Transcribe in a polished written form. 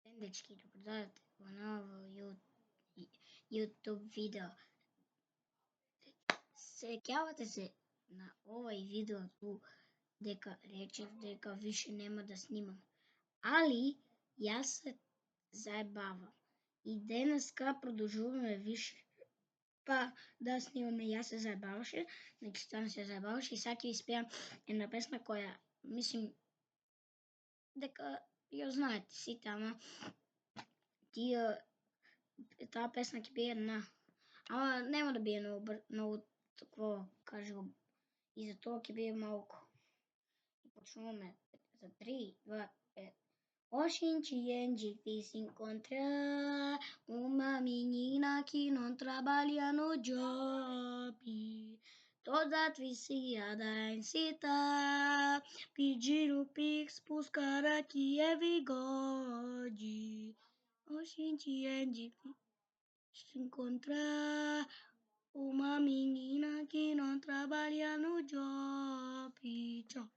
Ден, дечки, добродојавте во ново YouTube видео. Сеќавате се на овај видео ту дека речев дека више нема да снимам. Али јас се заебавам. И денеска продолжуваме више па да снимаме. Јас се заебаваше, значи стану се заебаваше и сега ќе ви спеам една песна која мислим дека ја знаете сите, ама таа песна ќе биде ама нема да биде многу такво, кажи го, и за тоа ќе биде малку. И почнуваме за 3, 2, 5. Oxente se encontrar uma menina que não trabalha no job, toda viciada em citar, pedir o Pix pros cara que é bigode. Oxente é difícil se encontrar uma menina que não trabalha no job. Tchau.